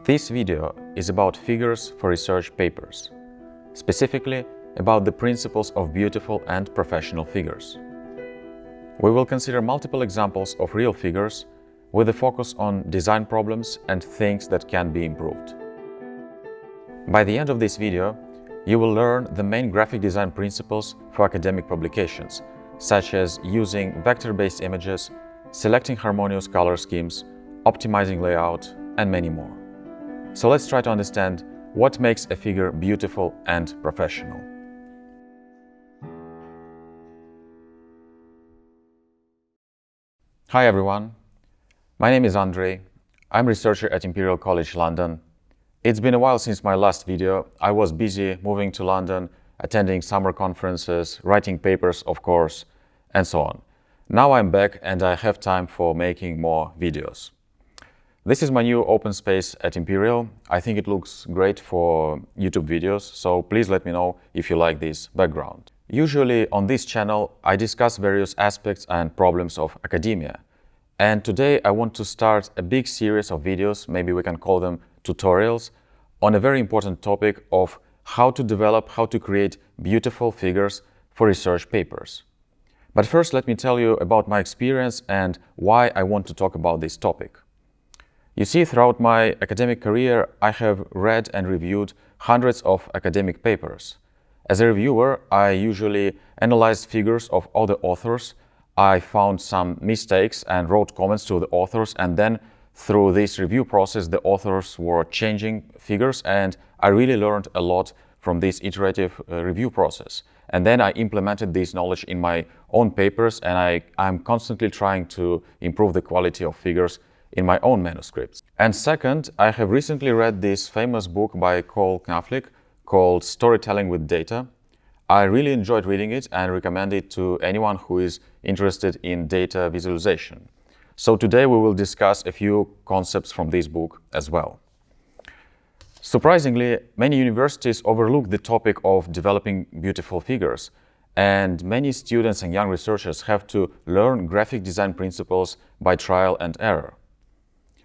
This video is about figures for research papers, specifically about the principles of beautiful and professional figures. We will consider multiple examples of real figures with a focus on design problems and things that can be improved. By the end of this video, you will learn the main graphic design principles for academic publications, such as using vector-based images, selecting harmonious color schemes, optimizing layout, and many more. So let's try to understand what makes a figure beautiful and professional. Hi everyone, my name is Andrey. I'm a researcher at Imperial College London. It's been a while since my last video. I was busy moving to London, attending summer conferences, writing papers, of course, and so on. Now I'm back and I have time for making more videos. This is my new open space at Imperial. I think it looks great for YouTube videos, so please let me know if you like this background. Usually on this channel, I discuss various aspects and problems of academia. And today I want to start a big series of videos, maybe we can call them tutorials, on a very important topic of how to create beautiful figures for research papers. But first, let me tell you about my experience and why I want to talk about this topic. You see, throughout my academic career, I have read and reviewed hundreds of academic papers. As a reviewer, I usually analyzed figures of other authors. I found some mistakes and wrote comments to the authors, and then through this review process, the authors were changing figures, and I really learned a lot from this iterative review process. And then I implemented this knowledge in my own papers, and I'm constantly trying to improve the quality of figures in my own manuscripts. And second, I have recently read this famous book by Cole Knaflic called Storytelling with Data. I really enjoyed reading it and recommend it to anyone who is interested in data visualization. So today we will discuss a few concepts from this book as well. Surprisingly, many universities overlook the topic of developing beautiful figures, and many students and young researchers have to learn graphic design principles by trial and error.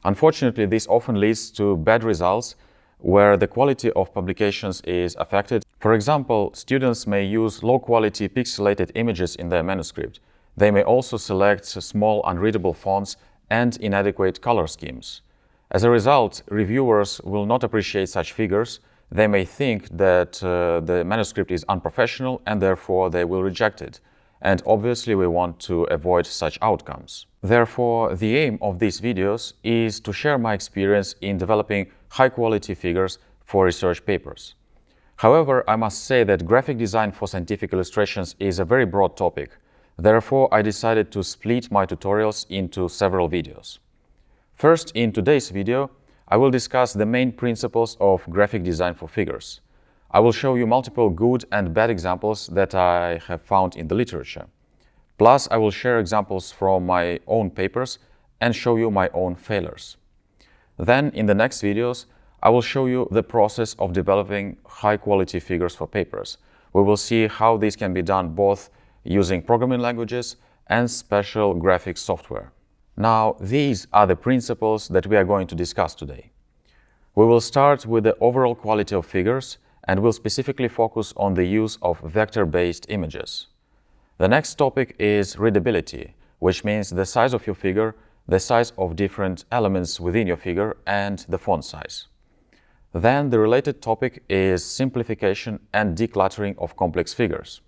Unfortunately, this often leads to bad results where the quality of publications is affected. For example, students may use low-quality pixelated images in their manuscript. They may also select small, unreadable fonts and inadequate color schemes. As a result, reviewers will not appreciate such figures. They may think that the manuscript is unprofessional and therefore they will reject it. And obviously we want to avoid such outcomes. Therefore, the aim of these videos is to share my experience in developing high-quality figures for research papers. However, I must say that graphic design for scientific illustrations is a very broad topic. Therefore, I decided to split my tutorials into several videos. First, in today's video, I will discuss the main principles of graphic design for figures. I will show you multiple good and bad examples that I have found in the literature. Plus, I will share examples from my own papers and show you my own failures. Then, in the next videos, I will show you the process of developing high-quality figures for papers. We will see how this can be done both using programming languages and special graphics software. Now, these are the principles that we are going to discuss today. We will start with the overall quality of figures and will specifically focus on the use of vector-based images. The next topic is readability, which means the size of your figure, the size of different elements within your figure, and the font size. Then the related topic is simplification and decluttering of complex figures.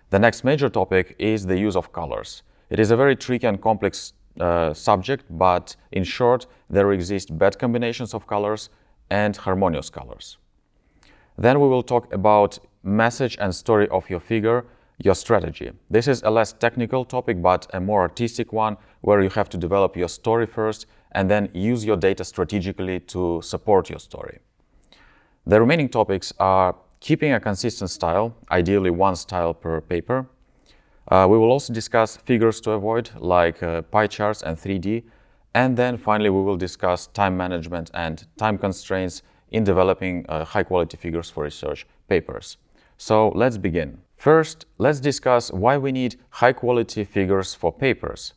The next major topic is the use of colors. It is a very tricky and complex subject, but in short, there exist bad combinations of colors and harmonious colors. Then we will talk about message and story of your figure, your strategy. This is a less technical topic, but a more artistic one, where you have to develop your story first and then use your data strategically to support your story. The remaining topics are keeping a consistent style, ideally one style per paper. We will also discuss figures to avoid, like pie charts and 3D. And then finally, we will discuss time management and time constraints in developing high-quality figures for research papers. So let's begin. First, let's discuss why we need high-quality figures for papers.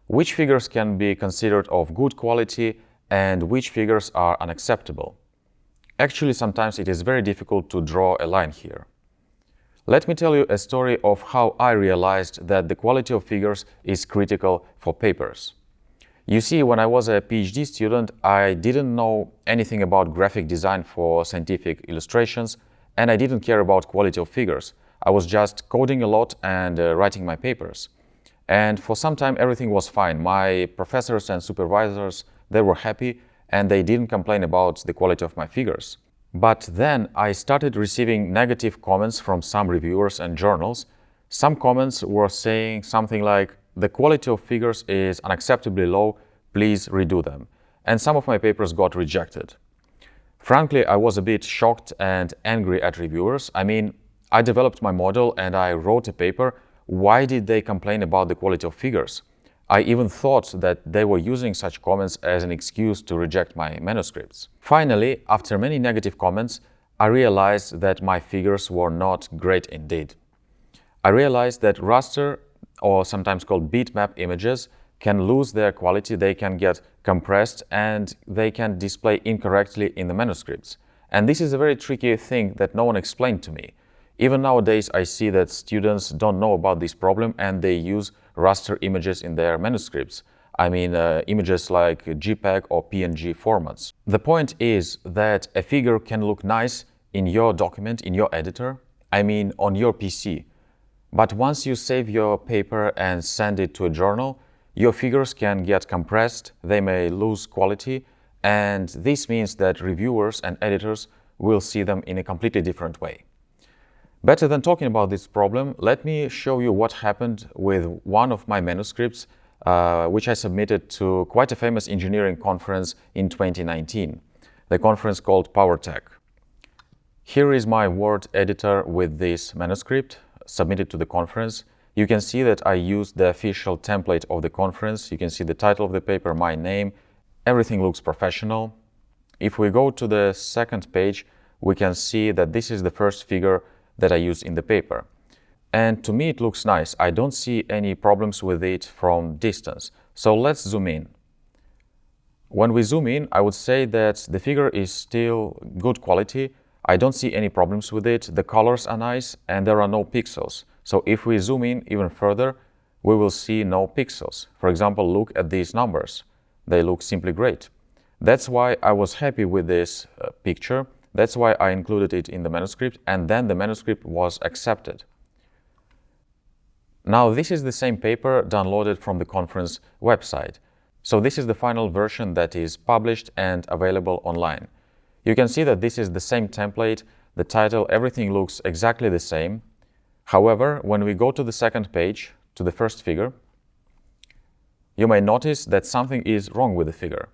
Which figures can be considered of good quality and which figures are unacceptable. Actually, sometimes it is very difficult to draw a line here. Let me tell you a story of how I realized that the quality of figures is critical for papers. You see, when I was a PhD student, I didn't know anything about graphic design for scientific illustrations, and I didn't care about quality of figures. I was just coding a lot and writing my papers. And for some time, everything was fine. My professors and supervisors, they were happy, and they didn't complain about the quality of my figures. But then I started receiving negative comments from some reviewers and journals. Some comments were saying something like, "The quality of figures is unacceptably low, please redo them." And some of my papers got rejected. Frankly, I was a bit shocked and angry at reviewers. I mean, I developed my model and I wrote a paper. Why did they complain about the quality of figures? I even thought that they were using such comments as an excuse to reject my manuscripts. Finally, after many negative comments, I realized that my figures were not great indeed. I realized that raster, or sometimes called bitmap images, can lose their quality, they can get compressed, and they can display incorrectly in the manuscripts. And this is a very tricky thing that no one explained to me. Even nowadays, I see that students don't know about this problem and they use raster images in their manuscripts. I mean, images like JPEG or PNG formats. The point is that a figure can look nice in your document, in your editor, I mean, on your PC. But once you save your paper and send it to a journal, your figures can get compressed, they may lose quality, and this means that reviewers and editors will see them in a completely different way. Better than talking about this problem, let me show you what happened with one of my manuscripts, which I submitted to quite a famous engineering conference in 2019, the conference called PowerTech. Here is my Word editor with this manuscript submitted to the conference. You can see that I used the official template of the conference. You can see the title of the paper, my name. Everything looks professional. If we go to the second page, we can see that this is the first figure that I use in the paper. And to me it looks nice. I don't see any problems with it from distance. So let's zoom in. When we zoom in, I would say that the figure is still good quality. I don't see any problems with it. The colors are nice and there are no pixels. So if we zoom in even further, we will see no pixels. For example, look at these numbers. They look simply great. That's why I was happy with this picture. That's why I included it in the manuscript, and then the manuscript was accepted. Now, this is the same paper downloaded from the conference website. So this is the final version that is published and available online. You can see that this is the same template, the title, everything looks exactly the same. However, when we go to the second page, to the first figure, you may notice that something is wrong with the figure.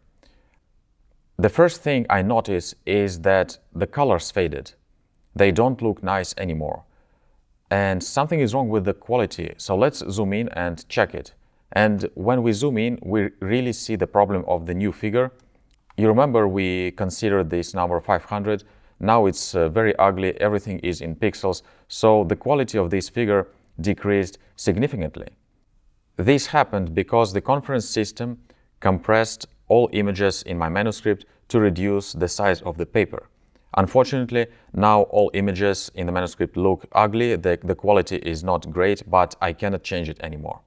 The first thing I notice is that the colors faded. They don't look nice anymore. And something is wrong with the quality. So let's zoom in and check it. And when we zoom in, we really see the problem of the new figure. You remember we considered this number 500. Now it's very ugly. Everything is in pixels. So the quality of this figure decreased significantly. This happened because the conference system compressed all images in my manuscript to reduce the size of the paper. Unfortunately, now all images in the manuscript look ugly, the quality is not great, but I cannot change it anymore.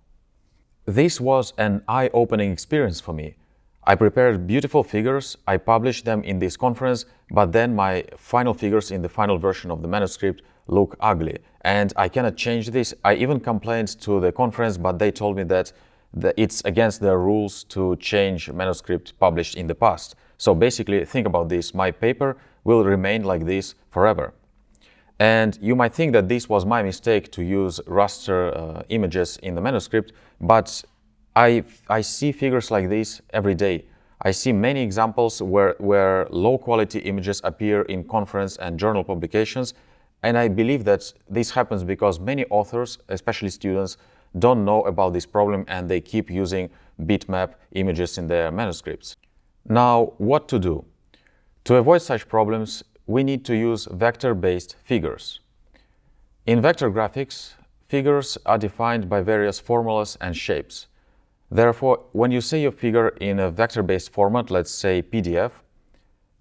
This was an eye-opening experience for me. I prepared beautiful figures, I published them in this conference, but then my final figures in the final version of the manuscript look ugly, and I cannot change this. I even complained to the conference, but they told me that it's against their rules to change manuscript published in the past. So basically, think about this, my paper will remain like this forever. And you might think that this was my mistake to use raster images in the manuscript, but I see figures like this every day. I see many examples where low-quality images appear in conference and journal publications, and I believe that this happens because many authors, especially students, don't know about this problem and they keep using bitmap images in their manuscripts. Now, what to do? To avoid such problems, we need to use vector-based figures. In vector graphics, figures are defined by various formulas and shapes. Therefore, when you see your figure in a vector-based format, let's say PDF,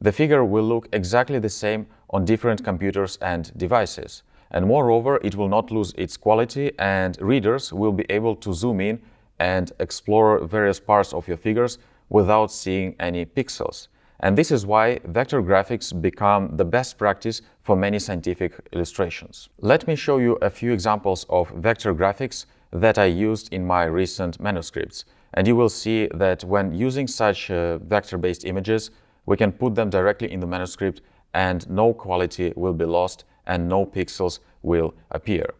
the figure will look exactly the same on different computers and devices. And moreover, it will not lose its quality, and readers will be able to zoom in and explore various parts of your figures without seeing any pixels. And this is why vector graphics become the best practice for many scientific illustrations. Let me show you a few examples of vector graphics that I used in my recent manuscripts. And you will see that when using such vector-based images, we can put them directly in the manuscript and no quality will be lost and no pixels will appear.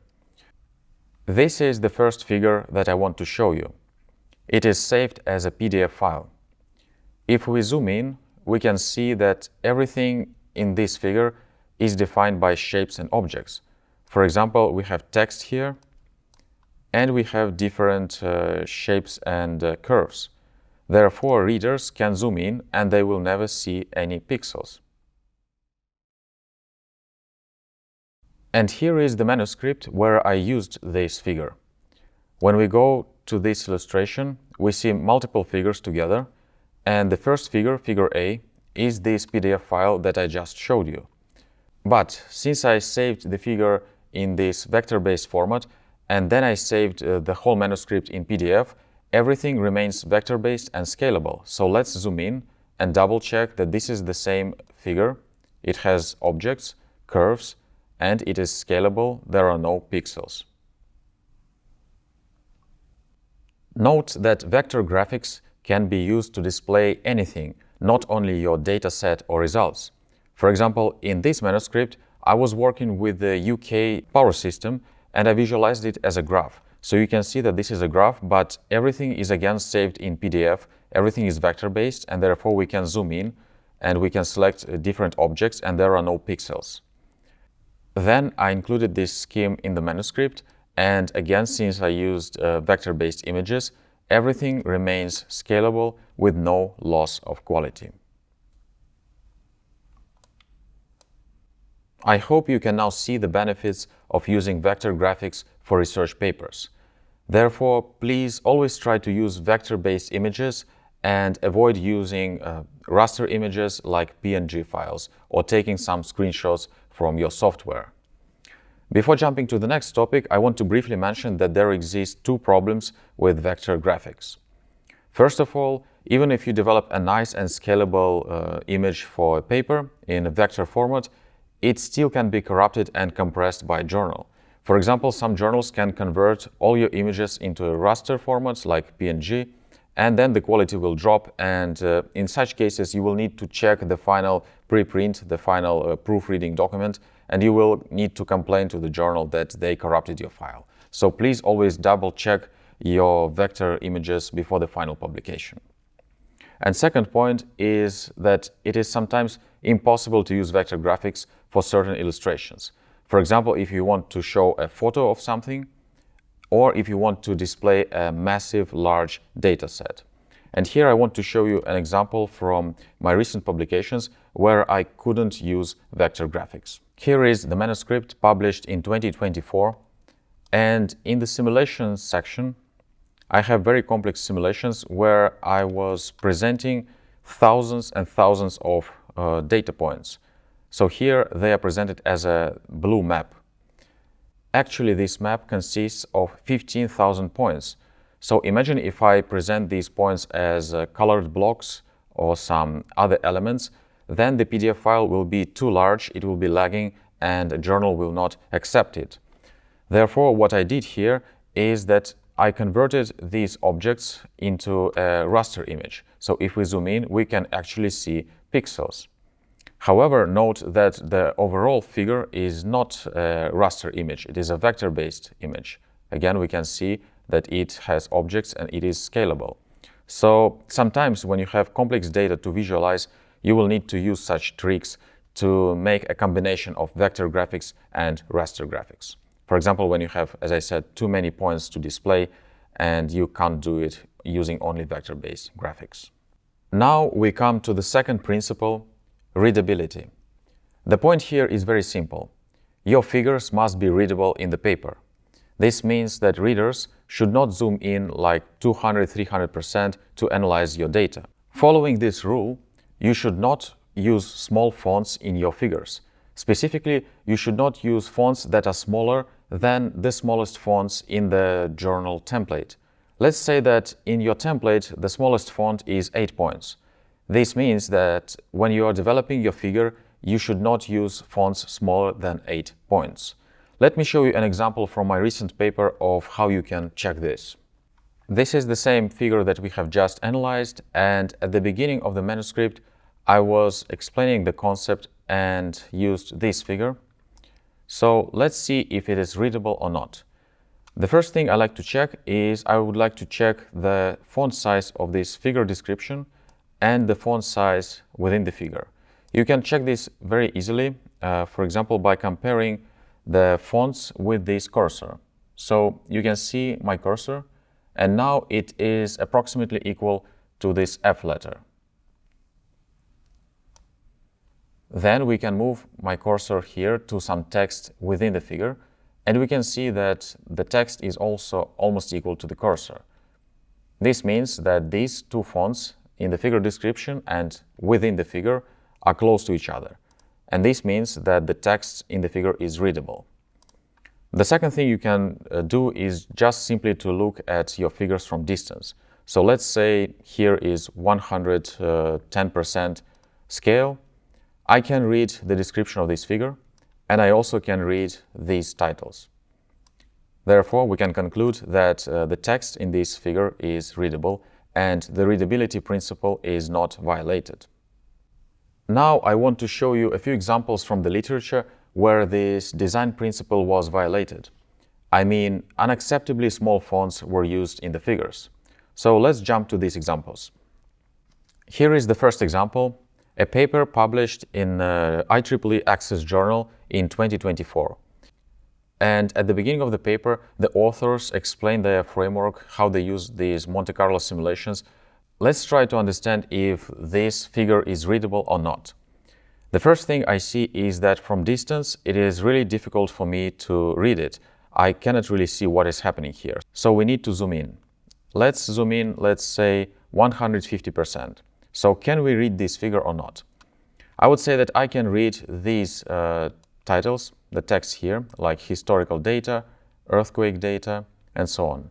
This is the first figure that I want to show you. It is saved as a PDF file. If we zoom in, we can see that everything in this figure is defined by shapes and objects. For example, we have text here, and we have different shapes and curves. Therefore, readers can zoom in and they will never see any pixels. And here is the manuscript where I used this figure. When we go to this illustration, we see multiple figures together, and the first figure, figure A, is this PDF file that I just showed you. But since I saved the figure in this vector-based format, and then I saved the whole manuscript in PDF, everything remains vector-based and scalable. So let's zoom in and double-check that this is the same figure. It has objects, curves, and it is scalable. There are no pixels. Note that vector graphics can be used to display anything, not only your data set or results. For example, in this manuscript, I was working with the UK power system and I visualized it as a graph. So you can see that this is a graph, but everything is again saved in PDF. Everything is vector-based, and therefore we can zoom in and we can select different objects and there are no pixels. Then I included this scheme in the manuscript, and again, since I used vector-based images, everything remains scalable with no loss of quality. I hope you can now see the benefits of using vector graphics for research papers. Therefore, please always try to use vector-based images and avoid using raster images like PNG files or taking some screenshots from your software. Before jumping to the next topic, I want to briefly mention that there exist two problems with vector graphics. First of all, even if you develop a nice and scalable image for a paper in a vector format, it still can be corrupted and compressed by a journal. For example, some journals can convert all your images into raster formats like PNG, and then the quality will drop, and in such cases you will need to check the final preprint, the final proofreading document, and you will need to complain to the journal that they corrupted your file. So please always double check your vector images before the final publication. And second point is that it is sometimes impossible to use vector graphics for certain illustrations. For example, if you want to show a photo of something, or if you want to display a massive, large data set. And here I want to show you an example from my recent publications where I couldn't use vector graphics. Here is the manuscript published in 2024, and in the simulations section, I have very complex simulations where I was presenting thousands and thousands of data points. So here they are presented as a blue map. Actually, this map consists of 15,000 points. So imagine if I present these points as colored blocks or some other elements, then the PDF file will be too large, it will be lagging, and a journal will not accept it. Therefore, what I did here is that I converted these objects into a raster image. So if we zoom in, we can actually see pixels. However, note that the overall figure is not a raster image, it is a vector-based image. Again, we can see that it has objects and it is scalable. So sometimes when you have complex data to visualize, you will need to use such tricks to make a combination of vector graphics and raster graphics. For example, when you have, as I said, too many points to display and you can't do it using only vector-based graphics. Now we come to the second principle, readability. The point here is very simple. Your figures must be readable in the paper. This means that readers should not zoom in like 200-300% to analyze your data. Following this rule, you should not use small fonts in your figures. Specifically, you should not use fonts that are smaller than the smallest fonts in the journal template. Let's say that in your template, the smallest font is 8 points. This means that when you are developing your figure, you should not use fonts smaller than 8 points. Let me show you an example from my recent paper of how you can check this. This is the same figure that we have just analyzed, and at the beginning of the manuscript, I was explaining the concept and used this figure. So let's see if it is readable or not. The first thing I like to check is I would like to check the font size of this figure description and the font size within the figure. You can check this very easily, for example, by comparing the fonts with this cursor. So you can see my cursor, and now it is approximately equal to this F letter. Then we can move my cursor here to some text within the figure, and we can see that the text is also almost equal to the cursor. This means that these two fonts in the figure description and within the figure are close to each other. And this means that the text in the figure is readable. The second thing you can do is just simply to look at your figures from distance. So let's say here is 110% scale. I can read the description of this figure, and I also can read these titles. Therefore, we can conclude that the text in this figure is readable and the readability principle is not violated. Now I want to show you a few examples from the literature where this design principle was violated. I mean, unacceptably small fonts were used in the figures. So let's jump to these examples. Here is the first example, a paper published in IEEE Access Journal in 2024. And at the beginning of the paper, the authors explain their framework, how they use these Monte Carlo simulations. Let's try to understand if this figure is readable or not. The first thing I see is that from distance, it is really difficult for me to read it. I cannot really see what is happening here. So we need to zoom in. Let's zoom in, let's say 150%. So can we read this figure or not? I would say that I can read these titles, the text here, like historical data, earthquake data, and so on.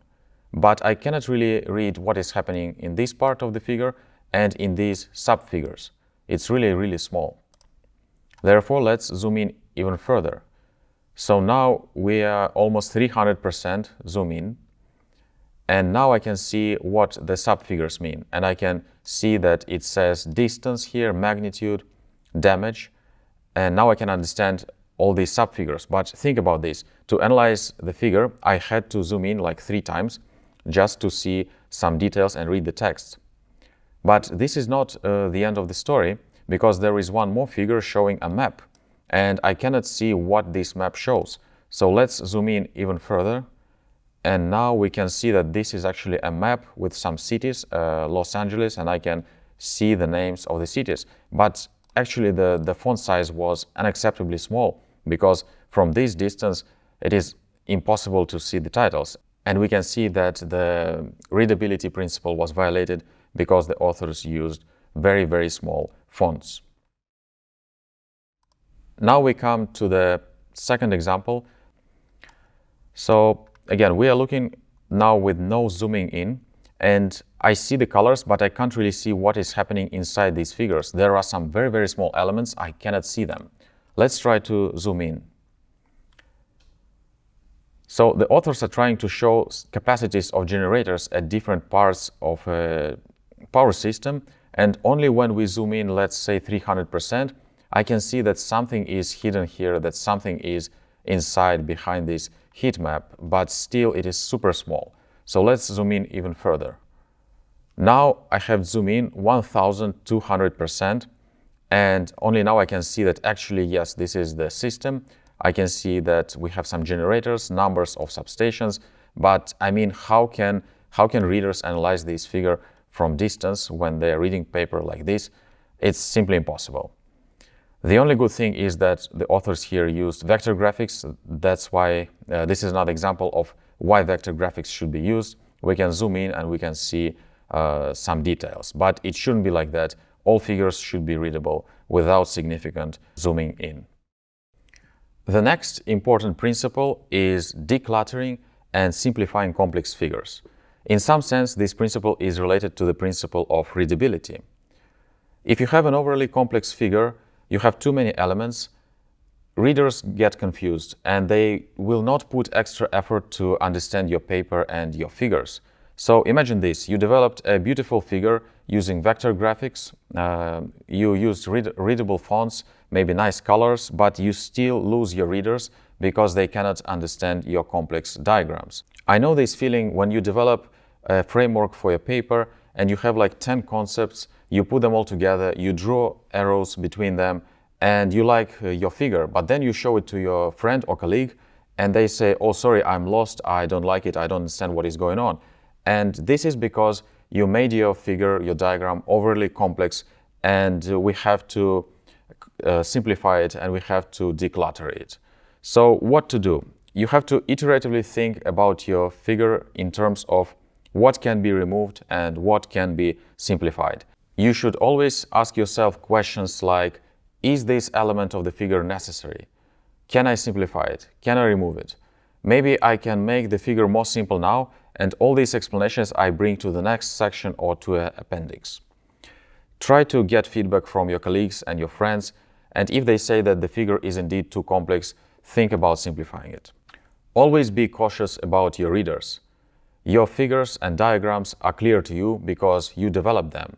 But I cannot really read what is happening in this part of the figure and in these sub-figures. It's really, really small. Therefore, let's zoom in even further. So now we are almost 300% zoom in. And now I can see what the sub-figures mean. And I can see that it says distance here, magnitude, damage. And now I can understand all these sub-figures. But think about this. To analyze the figure, I had to zoom in like 3 times just to see some details and read the text. But this is not the end of the story, because there is one more figure showing a map. And I cannot see what this map shows. So let's zoom in even further. And now we can see that this is actually a map with some cities, Los Angeles, and I can see the names of the cities. But actually the font size was unacceptably small, because from this distance it is impossible to see the titles. And we can see that the readability principle was violated because the authors used very, very small fonts. Now we come to the second example. So again, we are looking now with no zooming in, and I see the colors, but I can't really see what is happening inside these figures. There are some very, very small elements. I cannot see them. Let's try to zoom in. So the authors are trying to show capacities of generators at different parts of a power system, and only when we zoom in, let's say 300%, I can see that something is hidden here, that something is inside behind this heat map, but still it is super small. So let's zoom in even further. Now I have zoomed in 1200%, and only now I can see that actually, yes, this is the system. I can see that we have some generators, numbers of substations, but I mean, how can readers analyze this figure from distance when they are reading paper like this? It's simply impossible. The only good thing is that the authors here used vector graphics. That's why this is another example of why vector graphics should be used. We can zoom in and we can see some details, but it shouldn't be like that. All figures should be readable without significant zooming in. The next important principle is decluttering and simplifying complex figures. In some sense, this principle is related to the principle of readability. If you have an overly complex figure, you have too many elements, readers get confused and they will not put extra effort to understand your paper and your figures. So imagine this, you developed a beautiful figure using vector graphics, you used readable fonts, maybe nice colors, but you still lose your readers because they cannot understand your complex diagrams. I know this feeling when you develop a framework for your paper and you have like 10 concepts, you put them all together, you draw arrows between them, and you like your figure, but then you show it to your friend or colleague and they say, oh, sorry, I'm lost, I don't like it, I don't understand what is going on. And this is because you made your figure, your diagram overly complex, and we have to simplify it and we have to declutter it. So what to do? You have to iteratively think about your figure in terms of what can be removed and what can be simplified. You should always ask yourself questions like, is this element of the figure necessary? Can I simplify it? Can I remove it? Maybe I can make the figure more simple now, and all these explanations I bring to the next section or to an appendix. Try to get feedback from your colleagues and your friends, and if they say that the figure is indeed too complex, think about simplifying it. Always be cautious about your readers. Your figures and diagrams are clear to you because you developed them,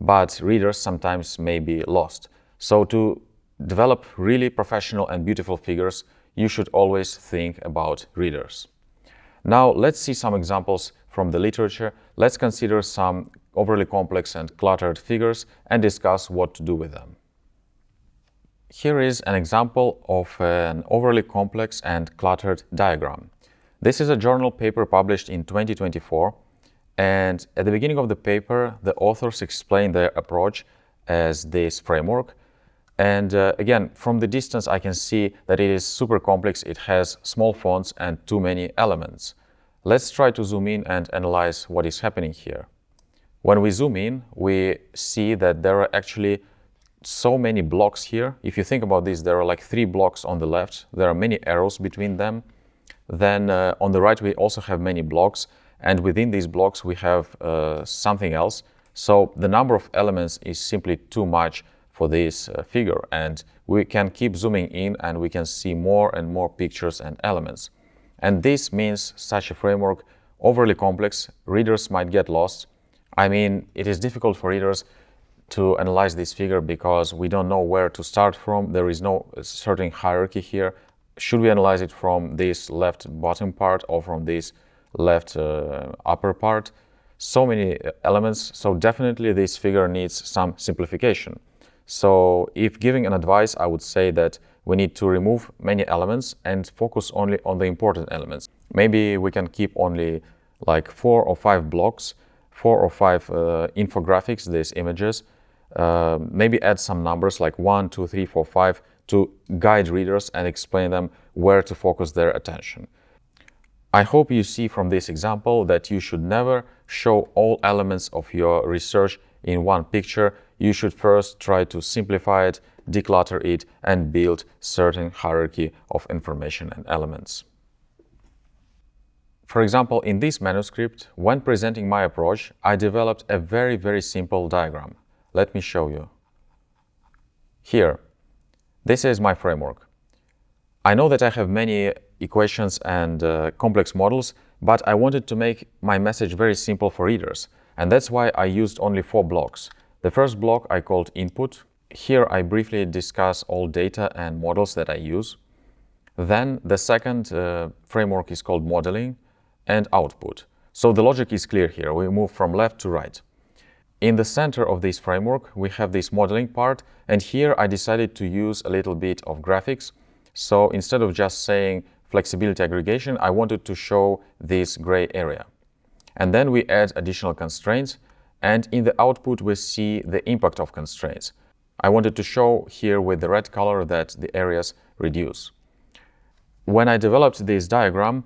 but readers sometimes may be lost. So to develop really professional and beautiful figures, you should always think about readers. Now let's see some examples from the literature. Let's consider some overly complex and cluttered figures and discuss what to do with them. Here is an example of an overly complex and cluttered diagram. This is a journal paper published in 2024, and at the beginning of the paper, the authors explain their approach as this framework. And again, from the distance, I can see that it is super complex. It has small fonts and too many elements. Let's try to zoom in and analyze what is happening here. When we zoom in, we see that there are actually so many blocks here. If you think about this, there are like 3 blocks on the left. There are many arrows between them. Then on the right, we also have many blocks. And within these blocks, we have something else. So the number of elements is simply too much for this figure. And we can keep zooming in and we can see more and more pictures and elements. And this means such a framework overly complex. Readers might get lost. I mean, it is difficult for readers to analyze this figure because we don't know where to start from. There is no certain hierarchy here. Should we analyze it from this left bottom part or from this left upper part? So many elements, so definitely this figure needs some simplification. So if giving an advice, I would say that we need to remove many elements and focus only on the important elements. Maybe we can keep only like 4 or 5 blocks, 4 or 5 infographics, these images. Maybe add some numbers like 1, 2, 3, 4, 5 to guide readers and explain them where to focus their attention. I hope you see from this example that you should never show all elements of your research in one picture. You should first try to simplify it, declutter it, and build certain hierarchy of information and elements. For example, in this manuscript, when presenting my approach, I developed a very, very simple diagram. Let me show you. Here, this is my framework. I know that I have many equations and complex models, but I wanted to make my message very simple for readers. And that's why I used only 4 blocks. The first block I called input. Here I briefly discuss all data and models that I use. Then the second framework is called modeling and output. So the logic is clear here. We move from left to right. In the center of this framework, we have this modeling part. And here I decided to use a little bit of graphics. So instead of just saying flexibility aggregation, I wanted to show this gray area. And then we add additional constraints. And in the output, we see the impact of constraints. I wanted to show here with the red color that the areas reduce. When I developed this diagram,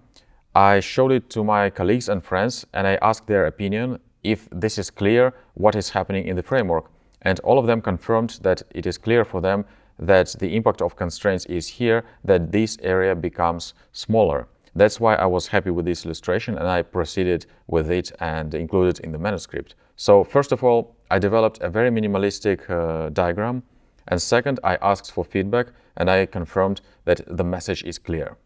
I showed it to my colleagues and friends, and I asked their opinion if this is clear what is happening in the framework. And all of them confirmed that it is clear for them that the impact of constraints is here, that this area becomes smaller. That's why I was happy with this illustration, and I proceeded with it and included it in the manuscript. So first of all, I developed a very minimalistic diagram, and second, I asked for feedback, and I confirmed that the message is clear.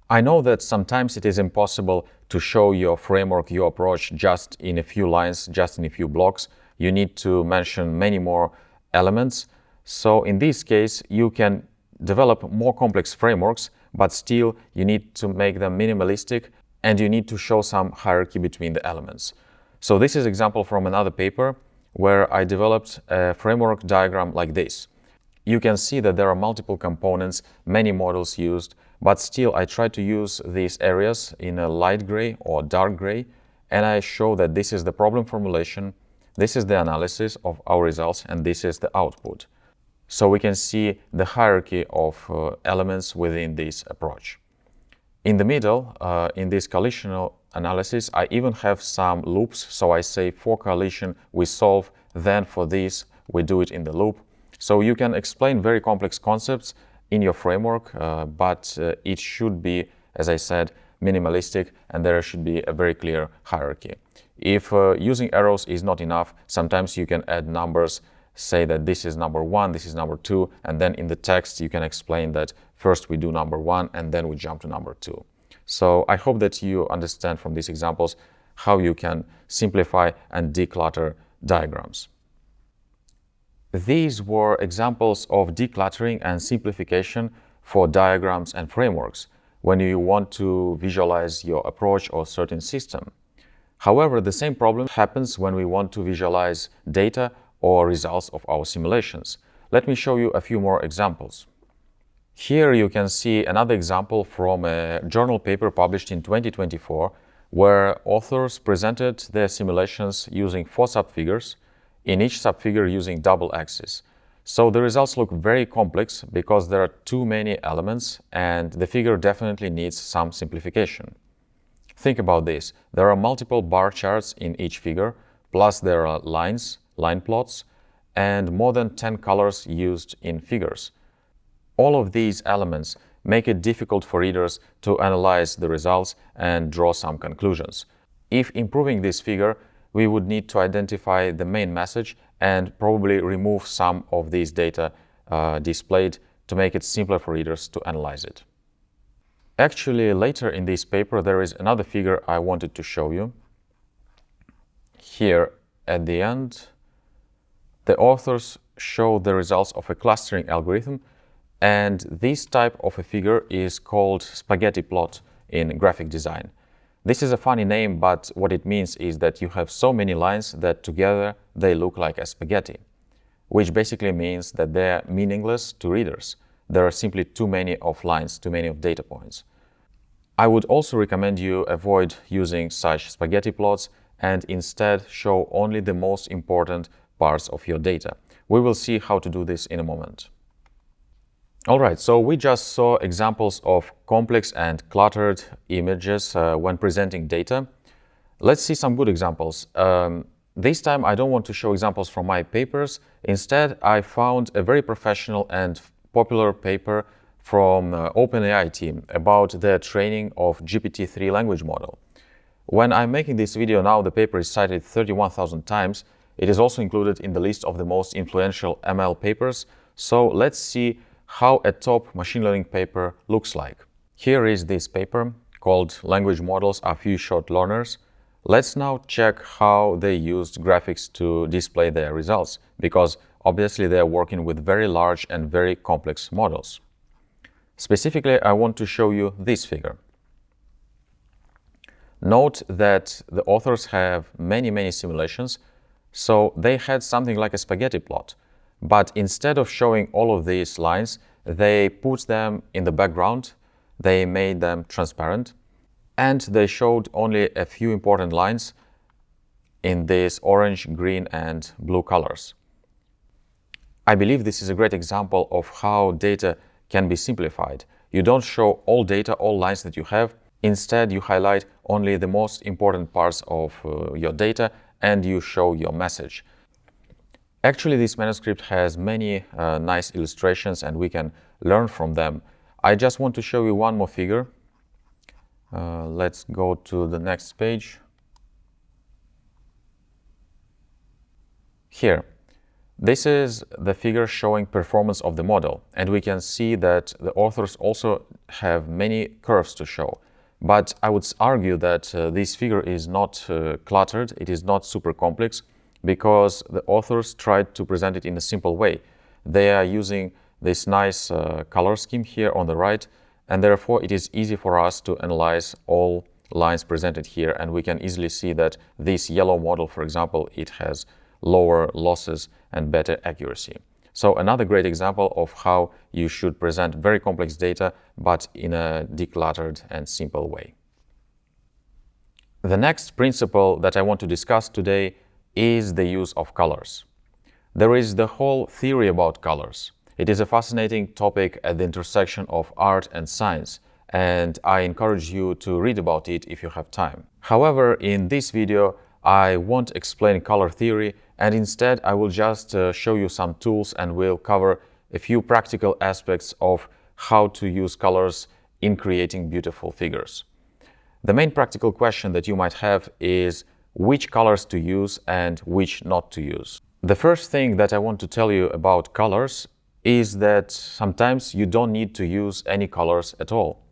I know that sometimes it is impossible to show your framework, your approach just in a few lines, just in a few blocks. You need to mention many more elements. So in this case, you can develop more complex frameworks, but still you need to make them minimalistic, and you need to show some hierarchy between the elements. So this is an example from another paper where I developed a framework diagram like this. You can see that there are multiple components, many models used, but still I try to use these areas in a light gray or dark gray, and I show that this is the problem formulation, this is the analysis of our results, and this is the output. So we can see the hierarchy of elements within this approach. In the middle, in this collisional analysis, I even have some loops. So I say for collision, we solve, then for this, we do it in the loop. So you can explain very complex concepts in your framework, but it should be, as I said, minimalistic, and there should be a very clear hierarchy. If using arrows is not enough, sometimes you can add numbers, say that this is number 1, this is number 2, and then in the text you can explain that first we do number 1 and then we jump to number 2. So I hope that you understand from these examples how you can simplify and declutter diagrams. These were examples of decluttering and simplification for diagrams and frameworks when you want to visualize your approach or certain system. However, the same problem happens when we want to visualize data or results of our simulations. Let me show you a few more examples. Here you can see another example from a journal paper published in 2024, where authors presented their simulations using 4 subfigures, in each subfigure using double axis. So the results look very complex because there are too many elements, and the figure definitely needs some simplification. Think about this. There are multiple bar charts in each figure, plus there are lines, line plots, and more than 10 colors used in figures. All of these elements make it difficult for readers to analyze the results and draw some conclusions. If improving this figure, we would need to identify the main message and probably remove some of these data displayed to make it simpler for readers to analyze it. Actually, later in this paper, there is another figure I wanted to show you. Here at the end, the authors show the results of a clustering algorithm, and this type of a figure is called spaghetti plot in graphic design. This is a funny name, but what it means is that you have so many lines that together they look like a spaghetti, which basically means that they're meaningless to readers. There are simply too many of lines, too many of data points. I would also recommend you avoid using such spaghetti plots and instead show only the most important parts of your data. We will see how to do this in a moment. Alright, so we just saw examples of complex and cluttered images when presenting data. Let's see some good examples. This time I don't want to show examples from my papers. Instead, I found a very professional and popular paper from OpenAI team about the training of GPT-3 language model. When I'm making this video now, the paper is cited 31,000 times. It is also included in the list of the most influential ML papers. So let's see how a top machine learning paper looks like. Here is this paper called Language Models Are Few Short Learners. Let's now check how they used graphics to display their results, because obviously they are working with very large and very complex models. Specifically, I want to show you this figure. Note that the authors have many simulations, so they had something like a spaghetti plot. But instead of showing all of these lines, they put them in the background, they made them transparent, and they showed only a few important lines in these orange, green, and blue colors. I believe this is a great example of how data can be simplified. You don't show all data, all lines that you have. Instead, you highlight only the most important parts of your data and you show your message. Actually, this manuscript has many nice illustrations and we can learn from them. I just want to show you one more figure. Let's go to the next page. Here, this is the figure showing performance of the model, and we can see that the authors also have many curves to show. But I would argue that this figure is not cluttered, it is not super complex, because the authors tried to present it in a simple way. They are using this nice color scheme here on the right, and therefore it is easy for us to analyze all lines presented here, and we can easily see that this yellow model, for example, it has lower losses and better accuracy. So another great example of how you should present very complex data, but in a decluttered and simple way. The next principle that I want to discuss today is the use of colors. There is the whole theory about colors. It is a fascinating topic at the intersection of art and science, and I encourage you to read about it if you have time. However, in this video, I won't explain color theory, and instead I will just show you some tools and will cover a few practical aspects of how to use colors in creating beautiful figures. The main practical question that you might have is which colors to use and which not to use. The first thing that I want to tell you about colors is that sometimes you don't need to use any colors at all.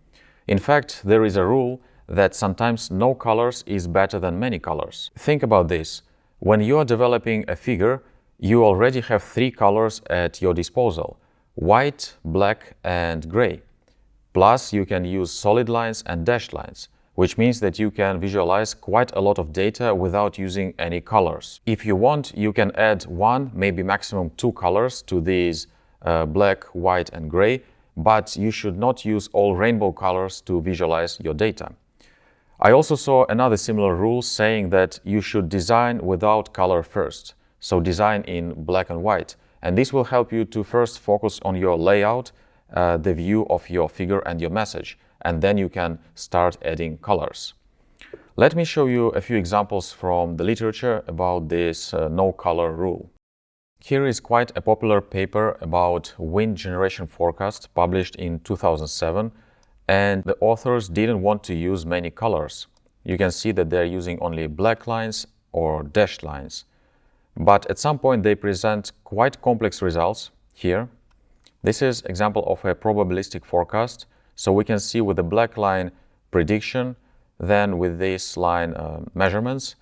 In fact, there is a rule that sometimes no colors is better than many colors. Think about this. When you are developing a figure, you already have 3 colors at your disposal: white, black, and gray. Plus, you can use solid lines and dashed lines, which means that you can visualize quite a lot of data without using any colors. If you want, you can add 1, maybe maximum 2 colors to these black, white, and gray, but you should not use all rainbow colors to visualize your data. I also saw another similar rule saying that you should design without color first, so design in black and white, and this will help you to first focus on your layout, the view of your figure and your message, and then you can start adding colors. Let me show you a few examples from the literature about this no color rule. Here is quite a popular paper about wind generation forecast published in 2007, and the authors didn't want to use many colors. You can see that they're using only black lines or dashed lines. But at some point they present quite complex results here. This is an example of a probabilistic forecast. So we can see with the black line prediction, then with this line measurements,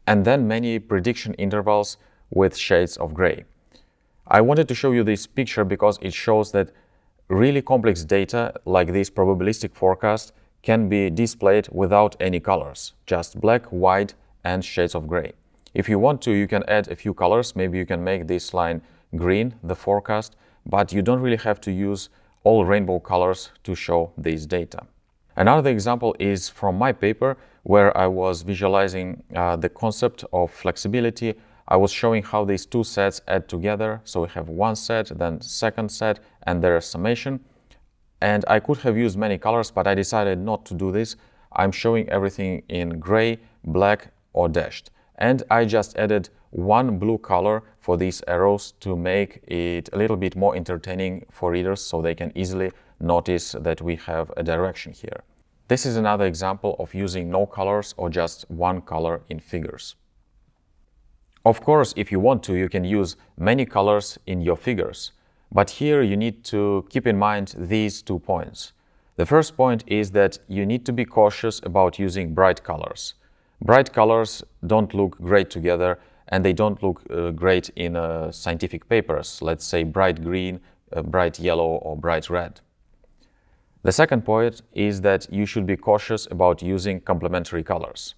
and then many prediction intervals with shades of gray. I wanted to show you this picture because it shows that really complex data like this probabilistic forecast can be displayed without any colors, just black, white, and shades of gray. If you want to, you can add a few colors. Maybe you can make this line green, the forecast, but you don't really have to use all rainbow colors to show this data. Another example is from my paper where I was visualizing the concept of flexibility. I was showing how these 2 sets add together. So we have 1 set, then second set, and their summation. And I could have used many colors, but I decided not to do this. I'm showing everything in gray, black, or dashed. And I just added 1 blue color for these arrows to make it a little bit more entertaining for readers so they can easily notice that we have a direction here. This is another example of using no colors or just 1 color in figures. Of course, if you want to, you can use many colors in your figures. But here you need to keep in mind these 2 points. The first point is that you need to be cautious about using bright colors. Bright colors don't look great together, and they don't look great in scientific papers, let's say bright green, bright yellow, or bright red. The second point is that you should be cautious about using complementary colors.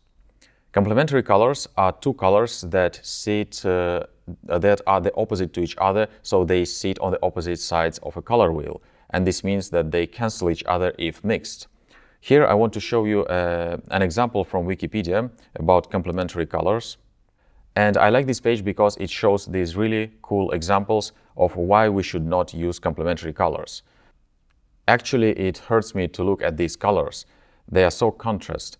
Complementary colors are 2 colors that that are the opposite to each other, so they sit on the opposite sides of a color wheel, and this means that they cancel each other if mixed. Here I want to show you an example from Wikipedia about complementary colors. And I like this page because it shows these really cool examples of why we should not use complementary colors. Actually, it hurts me to look at these colors. They are so contrast.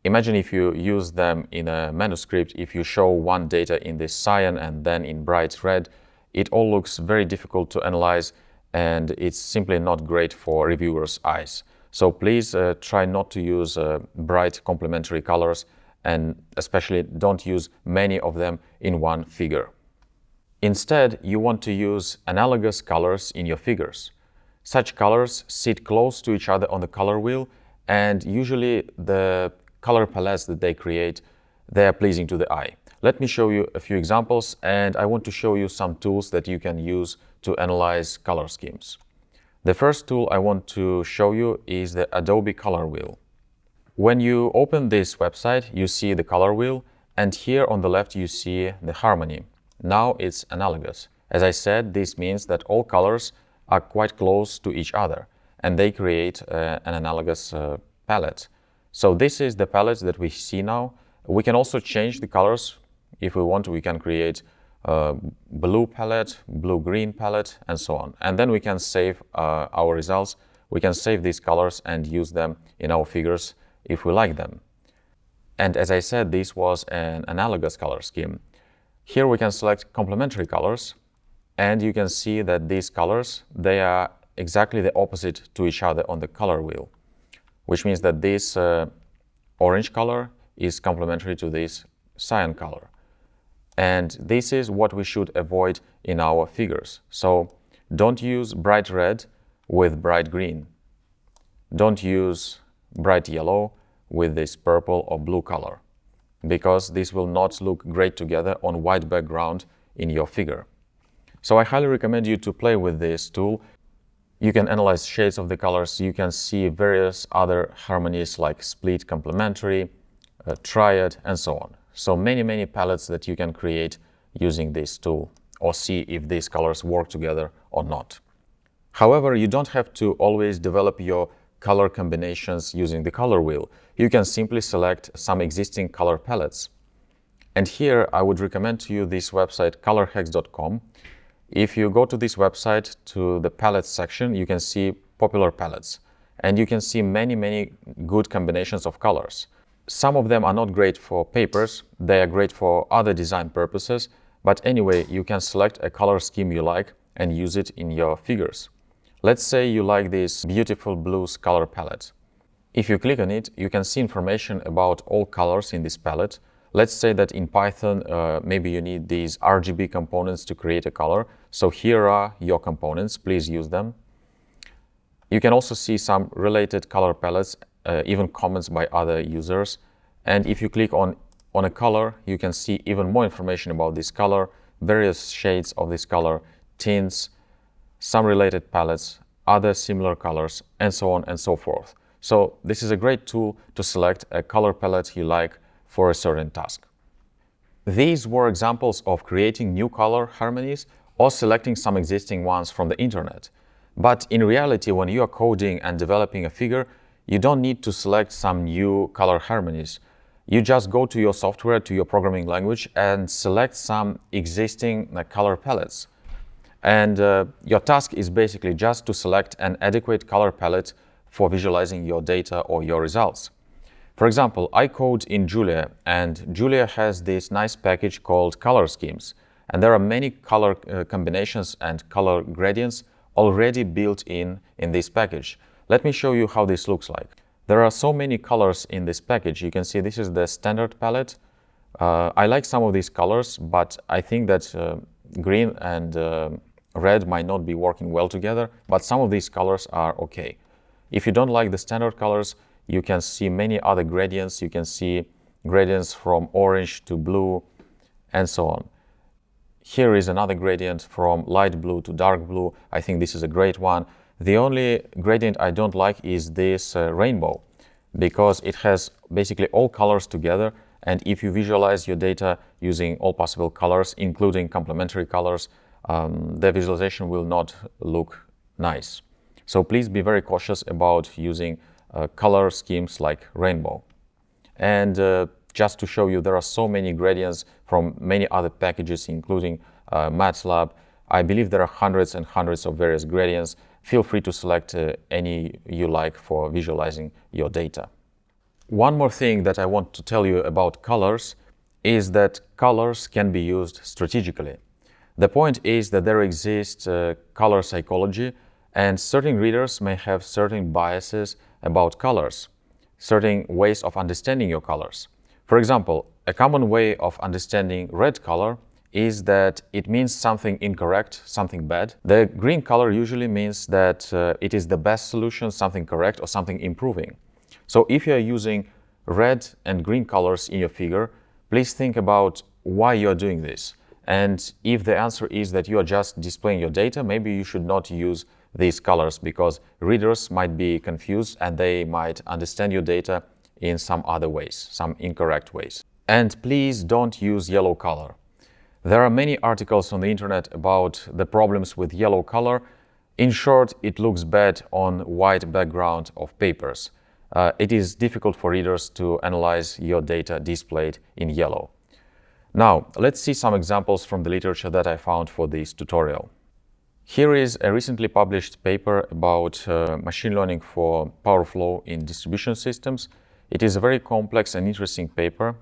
Imagine if you use them in a manuscript, if you show one data in this cyan and then in bright red, it all looks very difficult to analyze and it's simply not great for reviewers' eyes. So please try not to use bright complementary colors, and especially don't use many of them in one figure. Instead, you want to use analogous colors in your figures. Such colors sit close to each other on the color wheel, and usually the color palettes that they create, they are pleasing to the eye. Let me show you a few examples, and I want to show you some tools that you can use to analyze color schemes. The first tool I want to show you is the Adobe Color Wheel. When you open this website, you see the color wheel, and here on the left you see the harmony. Now it's analogous. As I said, this means that all colors are quite close to each other, and they create an analogous palette. So this is the palette that we see now. We can also change the colors. If we want, we can create a blue palette, blue-green palette, and so on. And then we can save our results. We can save these colors and use them in our figures if we like them. And as I said, this was an analogous color scheme. Here we can select complementary colors, and you can see that these colors, they are exactly the opposite to each other on the color wheel, which means that this orange color is complementary to this cyan color. And this is what we should avoid in our figures. So don't use bright red with bright green. Don't use bright yellow with this purple or blue color, because this will not look great together on white background in your figure. So I highly recommend you to play with this tool. You can analyze shades of the colors. You can see various other harmonies like split, complementary, triad, and so on. So many palettes that you can create using this tool, or see if these colors work together or not. However, you don't have to always develop your color combinations using the color wheel. You can simply select some existing color palettes. And here I would recommend to you this website colorhex.com. If you go to this website, to the palettes section, you can see popular palettes, and you can see many good combinations of colors. Some of them are not great for papers, they are great for other design purposes, but anyway, you can select a color scheme you like and use it in your figures. Let's say you like this beautiful blues color palette. If you click on it, you can see information about all colors in this palette. Let's say that in Python, maybe you need these RGB components to create a color. So here are your components, please use them. You can also see some related color palettes, even comments by other users. And if you click on a color, you can see even more information about this color, various shades of this color, tints, some related palettes, other similar colors, and so on and so forth. So this is a great tool to select a color palette you like for a certain task. These were examples of creating new color harmonies or selecting some existing ones from the internet. But in reality, when you are coding and developing a figure, you don't need to select some new color harmonies. You just go to your software, to your programming language, and select some existing color palettes. And your task is basically just to select an adequate color palette for visualizing your data or your results. For example, I code in Julia, and Julia has this nice package called color schemes. And there are many color combinations and color gradients already built in this package. Let me show you how this looks like. There are so many colors in this package. You can see this is the standard palette. I like some of these colors, but I think that green and red might not be working well together, but some of these colors are okay. If you don't like the standard colors, you can see many other gradients. You can see gradients from orange to blue and so on. Here is another gradient from light blue to dark blue. I think this is a great one. The only gradient I don't like is this rainbow, because it has basically all colors together, and if you visualize your data using all possible colors, including complementary colors, the visualization will not look nice. So please be very cautious about using color schemes like rainbow. And just to show you, there are so many gradients from many other packages, including MATLAB. I believe there are hundreds and hundreds of various gradients. Feel free to select any you like for visualizing your data. One more thing that I want to tell you about colors is that colors can be used strategically. The point is that there exists color psychology, and certain readers may have certain biases about colors, certain ways of understanding your colors. For example, a common way of understanding red color is that it means something incorrect, something bad. The green color usually means that it is the best solution, something correct, or something improving. So if you are using red and green colors in your figure, please think about why you are doing this. And if the answer is that you are just displaying your data, maybe you should not use these colors, because readers might be confused and they might understand your data in some other ways, some incorrect ways. And please don't use yellow color. There are many articles on the internet about the problems with yellow color. In short, it looks bad on white background of papers. It is difficult for readers to analyze your data displayed in yellow. Now, let's see some examples from the literature that I found for this tutorial. Here is a recently published paper about machine learning for power flow in distribution systems. It is a very complex and interesting paper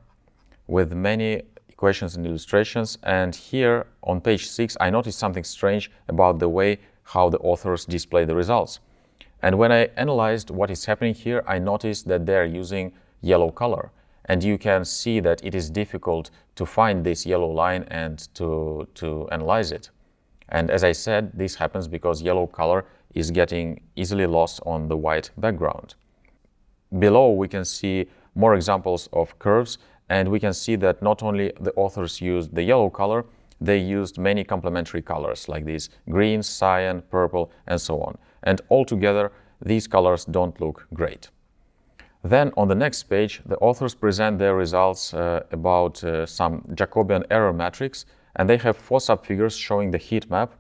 with many equations and illustrations. And here on page 6, I noticed something strange about the way how the authors display the results. And when I analyzed what is happening here, I noticed that they are using yellow color. And you can see that it is difficult to find this yellow line and to analyze it. And as I said, this happens because yellow color is getting easily lost on the white background. Below, we can see more examples of curves, and we can see that not only the authors used the yellow color, they used many complementary colors like these: green, cyan, purple, and so on. And altogether, these colors don't look great. Then on the next page, the authors present their results about some Jacobian error matrix, and they have 4 subfigures showing the heat map.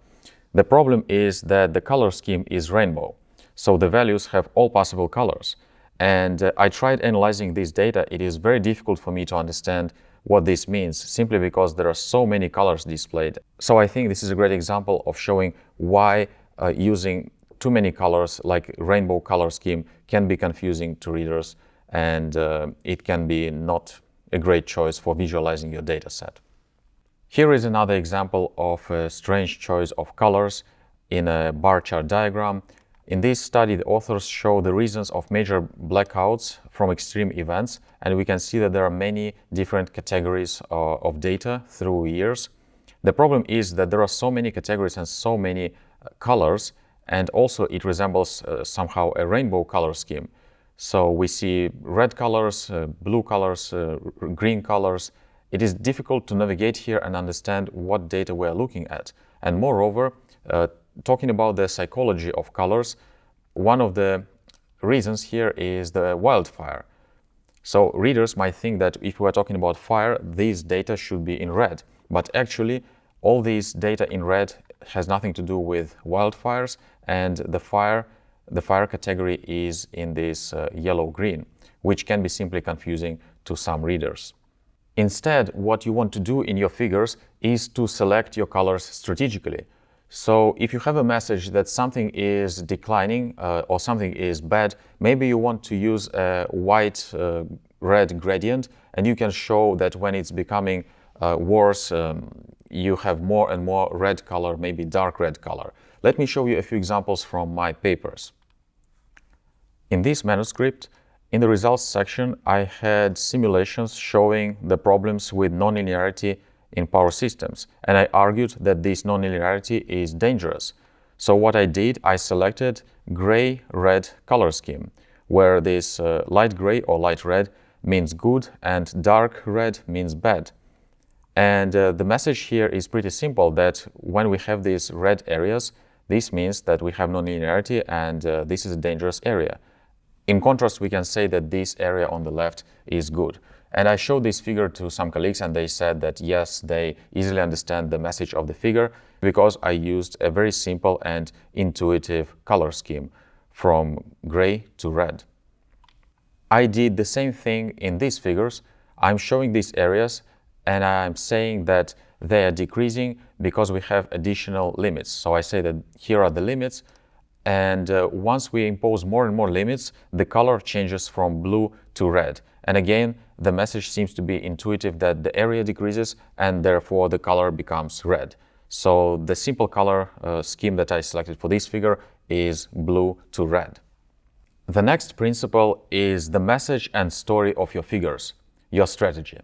The problem is that the color scheme is rainbow, so the values have all possible colors. And I tried analyzing this data. It is very difficult for me to understand what this means, simply because there are so many colors displayed. So I think this is a great example of showing why using too many colors, like rainbow color scheme, can be confusing to readers, and it can be not a great choice for visualizing your data set. Here is another example of a strange choice of colors in a bar chart diagram. In this study, the authors show the reasons of major blackouts from extreme events, and we can see that there are many different categories of data through years. The problem is that there are so many categories and so many colors, and also it resembles somehow a rainbow color scheme. So we see red colors, blue colors, green colors. It is difficult to navigate here and understand what data we're looking at. And moreover, talking about the psychology of colors, one of the reasons here is the wildfire. So readers might think that if we're talking about fire, these data should be in red. But actually, all these data in red has nothing to do with wildfires, and the fire category is in this yellow-green, which can be simply confusing to some readers. Instead, what you want to do in your figures is to select your colors strategically. So if you have a message that something is declining or something is bad, maybe you want to use a white-red gradient, and you can show that when it's becoming worse, you have more and more red color, maybe dark red color. Let me show you a few examples from my papers. In this manuscript, in the results section, I had simulations showing the problems with nonlinearity in power systems, and I argued that this nonlinearity is dangerous. So what I did, I selected gray-red color scheme, where this light gray or light red means good and dark red means bad. And the message here is pretty simple, that when we have these red areas, this means that we have nonlinearity and this is a dangerous area. In contrast, we can say that this area on the left is good. And I showed this figure to some colleagues, and they said that yes, they easily understand the message of the figure because I used a very simple and intuitive color scheme from gray to red. I did the same thing in these figures. I'm showing these areas and I'm saying that they are decreasing because we have additional limits. So I say that here are the limits, and once we impose more and more limits, the color changes from blue to red. And again, the message seems to be intuitive that the area decreases and therefore the color becomes red. So the simple color scheme that I selected for this figure is blue to red. The next principle is the message and story of your figures, your strategy.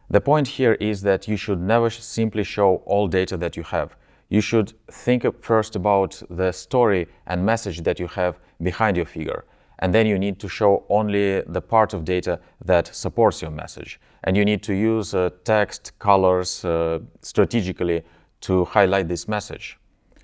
The point here is that you should never simply show all data that you have. You should think first about the story and message that you have behind your figure. And then you need to show only the part of data that supports your message. And you need to use text, colors strategically to highlight this message.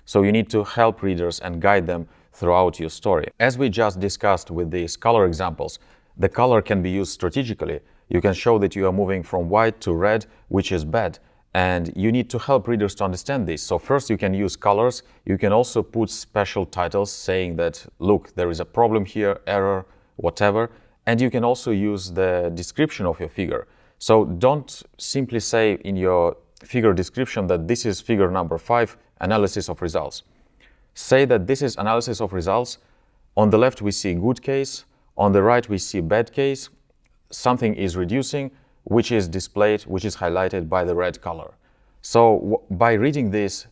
So you need to help readers and guide them throughout your story. As we just discussed with these color examples, the color can be used strategically. You can show that you are moving from white to red, which is bad. And you need to help readers to understand this. So first you can use colors. You can also put special titles saying that, look, there is a problem here, error, whatever. And you can also use the description of your figure. So don't simply say in your figure description that this is figure number 5, analysis of results. Say that this is analysis of results. On the left we see good case. On the right we see bad case. Something is reducing, which is displayed, which is highlighted by the red color. So by reading this,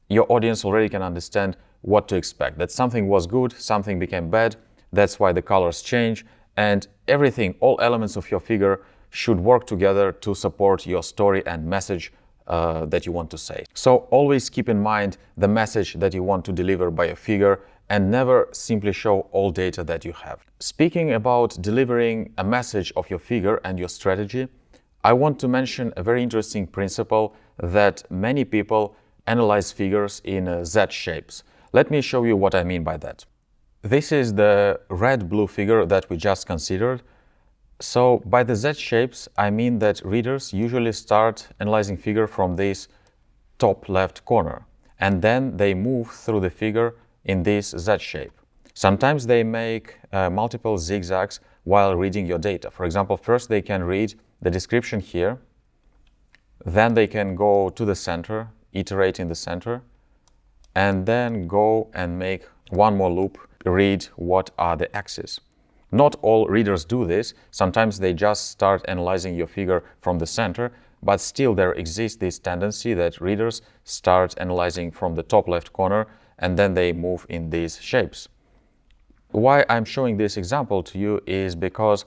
your audience already can understand what to expect, that something was good, something became bad, that's why the colors change, and everything, all elements of your figure should work together to support your story and message that you want to say. So always keep in mind the message that you want to deliver by your figure and never simply show all data that you have. Speaking about delivering a message of your figure and your strategy, I want to mention a very interesting principle that many people analyze figures in Z shapes. Let me show you what I mean by that. This is the red-blue figure that we just considered. So by the Z shapes, I mean that readers usually start analyzing figure from this top left corner, and then they move through the figure in this Z shape. Sometimes they make multiple zigzags while reading your data. For example, first they can read the description here, then they can go to the center, iterate in the center, and then go and make one more loop, read what are the axes. Not all readers do this. Sometimes they just start analyzing your figure from the center, but still there exists this tendency that readers start analyzing from the top left corner and then they move in these shapes. Why I'm showing this example to you is because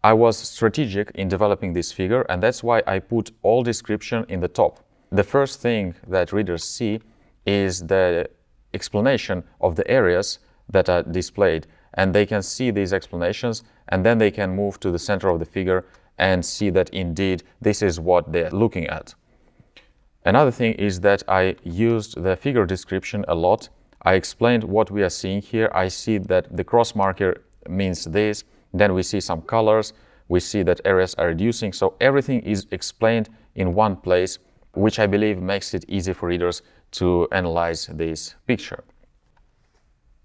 I was strategic in developing this figure, and that's why I put all description in the top. The first thing that readers see is the explanation of the areas that are displayed, and they can see these explanations, and then they can move to the center of the figure and see that indeed this is what they're looking at. Another thing is that I used the figure description a lot. I explained what we are seeing here. I see that the cross marker means this. Then we see some colors. We see that areas are reducing. So everything is explained in one place, which I believe makes it easy for readers to analyze this picture.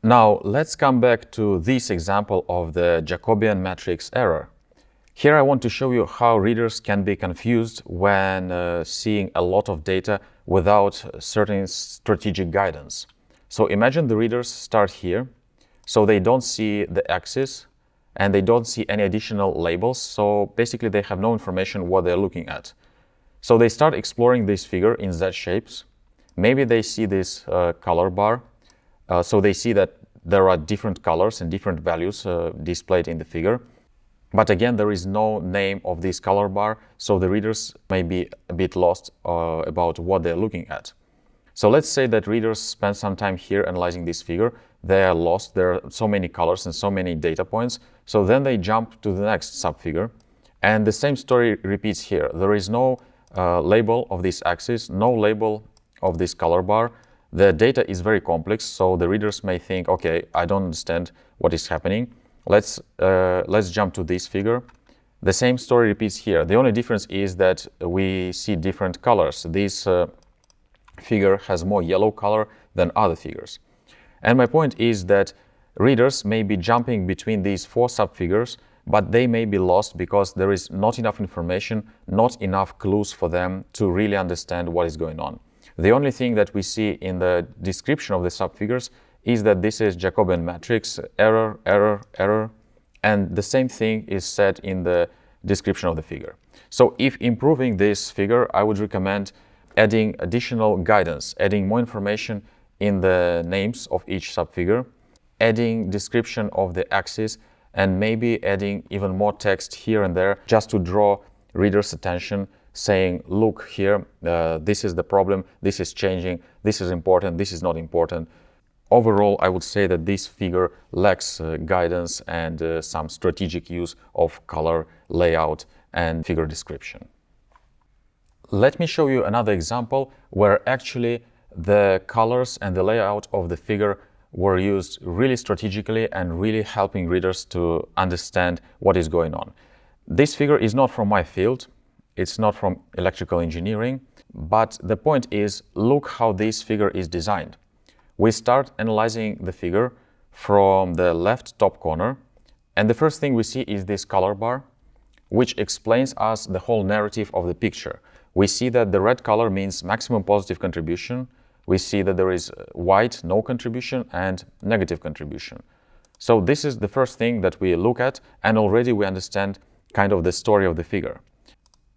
Now, let's come back to this example of the Jacobian matrix error. Here I want to show you how readers can be confused when seeing a lot of data without certain strategic guidance. So imagine the readers start here, so they don't see the axis and they don't see any additional labels, so basically they have no information what they're looking at. So they start exploring this figure in Z shapes. Maybe they see this color bar, so they see that there are different colors and different values displayed in the figure. But again, there is no name of this color bar, so the readers may be a bit lost about what they're looking at. So let's say that readers spend some time here analyzing this figure. They are lost. There are so many colors and so many data points. So then they jump to the next subfigure. And the same story repeats here. There is no label of this axis, no label of this color bar. The data is very complex, so the readers may think, okay, I don't understand what is happening. Let's jump to this figure. The same story repeats here. The only difference is that we see different colors. This figure has more yellow color than other figures. And my point is that readers may be jumping between these four subfigures but they may be lost because there is not enough information, not enough clues for them to really understand what is going on. The only thing that we see in the description of the subfigures is that this is Jacobian matrix, error, error, error, and the same thing is said in the description of the figure. So if improving this figure, I would recommend adding additional guidance, adding more information in the names of each subfigure, adding description of the axis, and maybe adding even more text here and there just to draw readers' attention, saying, look here, this is the problem, this is changing, this is important, this is not important. Overall, I would say that this figure lacks guidance and some strategic use of color, layout, and figure description. Let me show you another example where actually the colors and the layout of the figure were used really strategically and really helping readers to understand what is going on. This figure is not from my field, it's not from electrical engineering, but the point is, look how this figure is designed. We start analyzing the figure from the left top corner, and the first thing we see is this color bar, which explains us the whole narrative of the picture. We see that the red color means maximum positive contribution. We see that there is white, no contribution, and negative contribution. So this is the first thing that we look at, and already we understand kind of the story of the figure.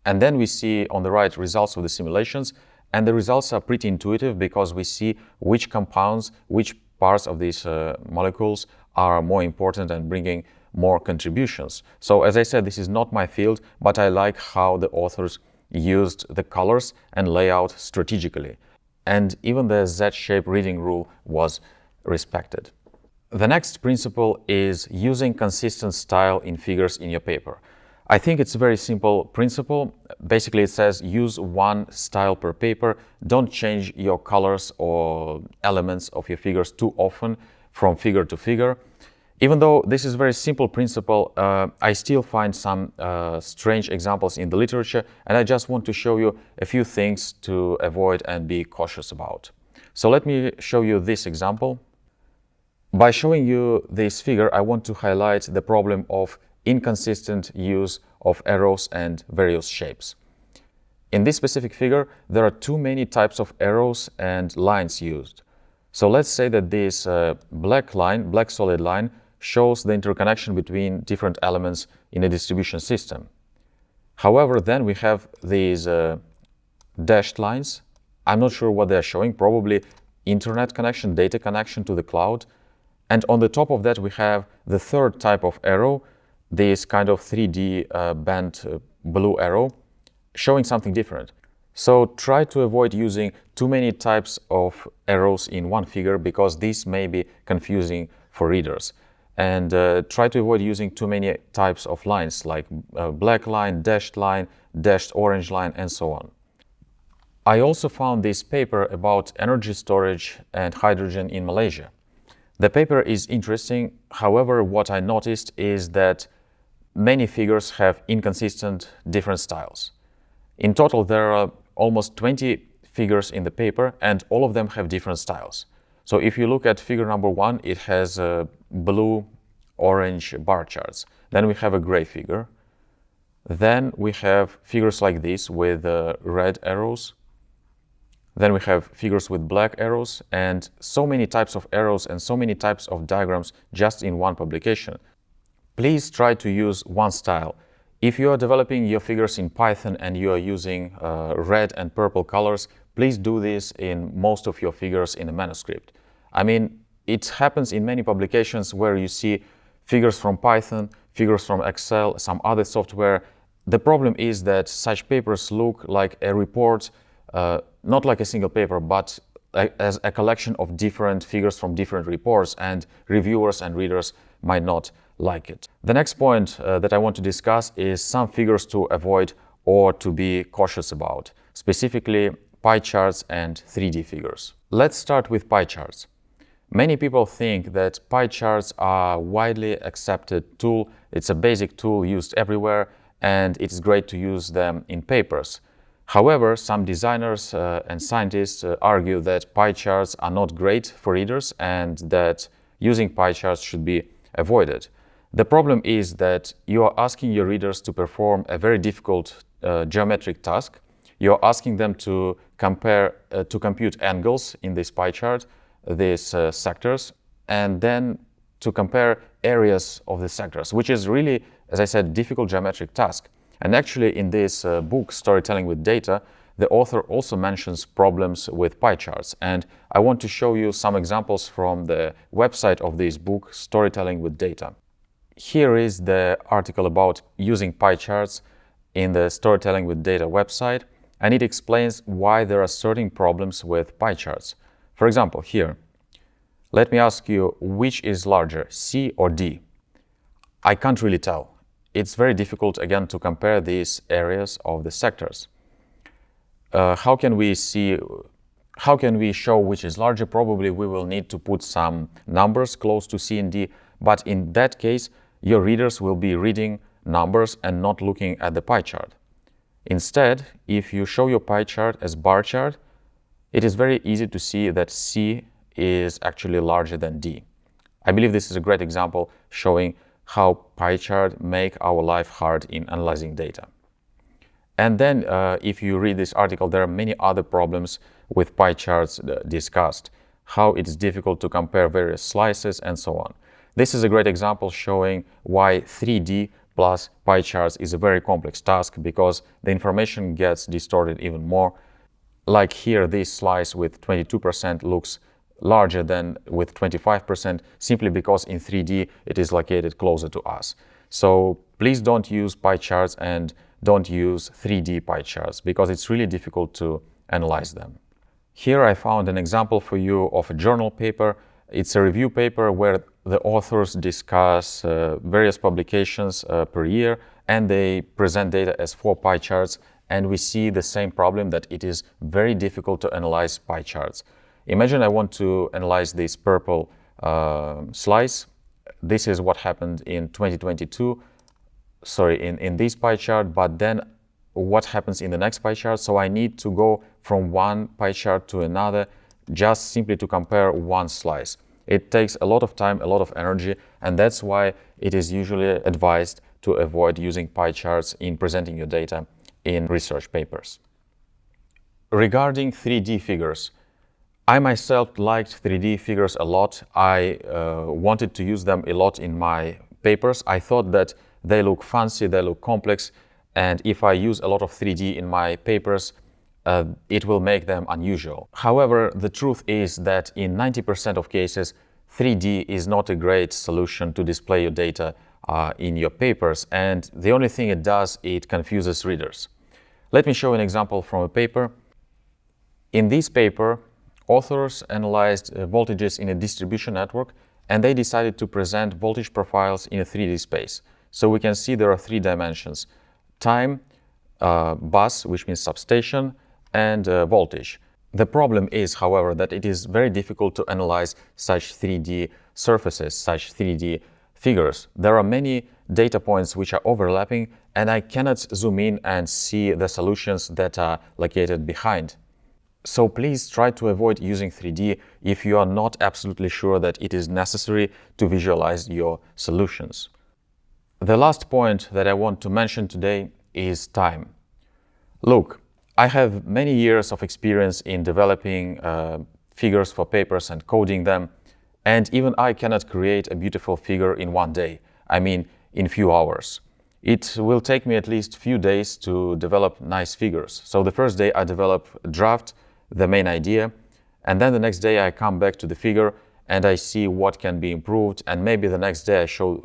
And then we see on the right results of the simulations, and the results are pretty intuitive because we see which compounds, which parts of these molecules are more important and bringing more contributions. So as I said, this is not my field, but I like how the authors used the colors and layout strategically. And even the Z-shape reading rule was respected. The next principle is using consistent style in figures in your paper. I think it's a very simple principle. Basically, it says use one style per paper. Don't change your colors or elements of your figures too often from figure to figure. Even though this is a very simple principle, I still find some strange examples in the literature, and I just want to show you a few things to avoid and be cautious about. So let me show you this example. By showing you this figure, I want to highlight the problem of inconsistent use of arrows and various shapes. In this specific figure, there are too many types of arrows and lines used. So let's say that this black line, black solid line, shows the interconnection between different elements in a distribution system. However, then we have these dashed lines. I'm not sure what they're showing, probably internet connection, data connection to the cloud. And on the top of that, we have the third type of arrow, this kind of 3D bent blue arrow, showing something different. So try to avoid using too many types of arrows in one figure because this may be confusing for readers. And try to avoid using too many types of lines like black line, dashed orange line, and so on. I also found this paper about energy storage and hydrogen in Malaysia. The paper is interesting. However, what I noticed is that many figures have inconsistent different styles. In total, there are almost 20 figures in the paper, and all of them have different styles. So if you look at figure number 1, it has blue, orange bar charts. Then we have a gray figure. Then we have figures like this with red arrows. Then we have figures with black arrows, and so many types of arrows and so many types of diagrams just in one publication. Please try to use one style. If you are developing your figures in Python and you are using red and purple colors, please do this in most of your figures in a manuscript. I mean, it happens in many publications where you see figures from Python, figures from Excel, some other software. The problem is that such papers look like a report, not like a single paper, but as a collection of different figures from different reports, and reviewers and readers might not like it. The next point that I want to discuss is some figures to avoid or to be cautious about, specifically pie charts and 3D figures. Let's start with pie charts. Many people think that pie charts are a widely accepted tool. It's a basic tool used everywhere, and it's great to use them in papers. However, some designers and scientists argue that pie charts are not great for readers and that using pie charts should be avoided. The problem is that you are asking your readers to perform a very difficult geometric task. You're asking them to compute angles in this pie chart, these sectors, and then to compare areas of the sectors, which is really, as I said, difficult geometric task. And actually in this book, Storytelling with Data, the author also mentions problems with pie charts. And I want to show you some examples from the website of this book, Storytelling with Data. Here is the article about using pie charts in the Storytelling with Data website, and it explains why there are certain problems with pie charts. For example, here, let me ask you, which is larger, C or D? I can't really tell. It's very difficult, again, to compare these areas of the sectors. How can we show which is larger? Probably we will need to put some numbers close to C and D, but in that case, your readers will be reading numbers and not looking at the pie chart. Instead, if you show your pie chart as bar chart, it is very easy to see that C is actually larger than D. I believe this is a great example showing how pie chart make our life hard in analyzing data. And then if you read this article, there are many other problems with pie charts discussed, how it's difficult to compare various slices and so on. This is a great example showing why 3D plus pie charts is a very complex task, because the information gets distorted even more. Like here, this slice with 22% looks larger than with 25%, simply because in 3D it is located closer to us. So please don't use pie charts and don't use 3D pie charts, because it's really difficult to analyze them. Here I found an example for you of a journal paper. It's a review paper where the authors discuss various publications per year, and they present data as 4 pie charts, and we see the same problem, that it is very difficult to analyze pie charts. Imagine I want to analyze this purple slice. This is what happened in 2022, in this pie chart, but then what happens in the next pie chart? So I need to go from one pie chart to another just simply to compare one slice. It takes a lot of time, a lot of energy, and that's why it is usually advised to avoid using pie charts in presenting your data in research papers. Regarding 3D figures, I myself liked 3D figures a lot. I wanted to use them a lot in my papers. I thought that they look fancy, they look complex, and if I use a lot of 3D in my papers, it will make them unusual. However, the truth is that in 90% of cases, 3D is not a great solution to display your data in your papers, and the only thing it does, it confuses readers. Let me show an example from a paper. In this paper, authors analyzed voltages in a distribution network, and they decided to present voltage profiles in a 3D space. So we can see there are 3 dimensions: time, bus, which means substation, and voltage. The problem is, however, that it is very difficult to analyze such 3D surfaces, such 3D figures. There are many data points which are overlapping, and I cannot zoom in and see the solutions that are located behind. So please try to avoid using 3D if you are not absolutely sure that it is necessary to visualize your solutions. The last point that I want to mention today is time. Look, I have many years of experience in developing figures for papers and coding them, and even I cannot create a beautiful figure in one day. I mean, in few hours. It will take me at least few days to develop nice figures. So the first day I develop a draft, the main idea, and then the next day I come back to the figure and I see what can be improved, and maybe the next day I show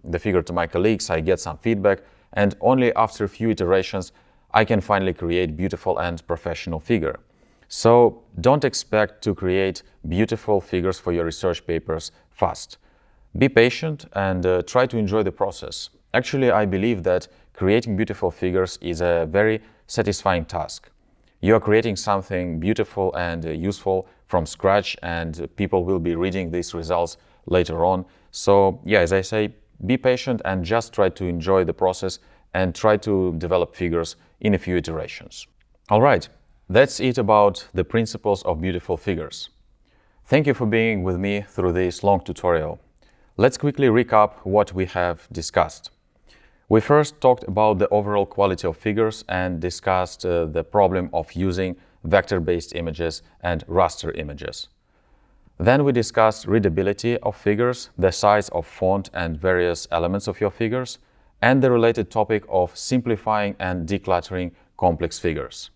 the figure to my colleagues, I get some feedback, and only after a few iterations I can finally create beautiful and professional figure. So don't expect to create beautiful figures for your research papers fast. Be patient and try to enjoy the process. Actually, I believe that creating beautiful figures is a very satisfying task. You are creating something beautiful and useful from scratch, and people will be reading these results later on. So yeah, as I say, be patient and just try to enjoy the process and try to develop figures in a few iterations. All right, that's it about the principles of beautiful figures. Thank you for being with me through this long tutorial. Let's quickly recap what we have discussed. We first talked about the overall quality of figures and discussed the problem of using vector-based images and raster images. Then we discussed readability of figures, the size of font and various elements of your figures, and the related topic of simplifying and decluttering complex figures.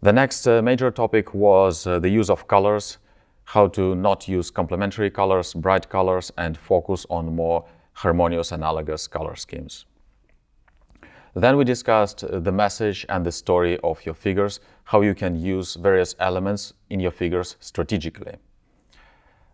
The next major topic was the use of colors, how to not use complementary colors, bright colors, and focus on more harmonious analogous color schemes. Then we discussed the message and the story of your figures, how you can use various elements in your figures strategically.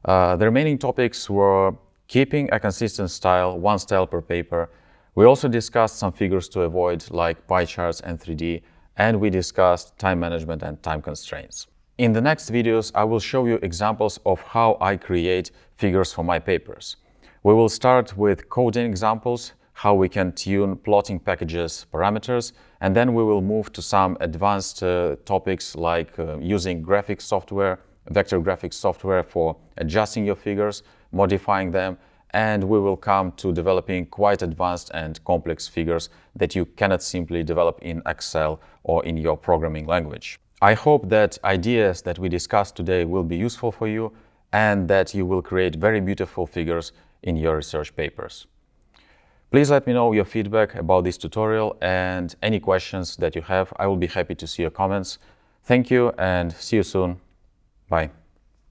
The remaining topics were keeping a consistent style, one style per paper. We also discussed some figures to avoid, like pie charts and 3D, and we discussed time management and time constraints. In the next videos, I will show you examples of how I create figures for my papers. We will start with coding examples, how we can tune plotting packages parameters, and then we will move to some advanced topics like using graphics software, vector graphics software for adjusting your figures, modifying them, and we will come to developing quite advanced and complex figures that you cannot simply develop in Excel or in your programming language. I hope that ideas that we discussed today will be useful for you and that you will create very beautiful figures in your research papers. Please let me know your feedback about this tutorial and any questions that you have. I will be happy to see your comments. Thank you and see you soon. Bye.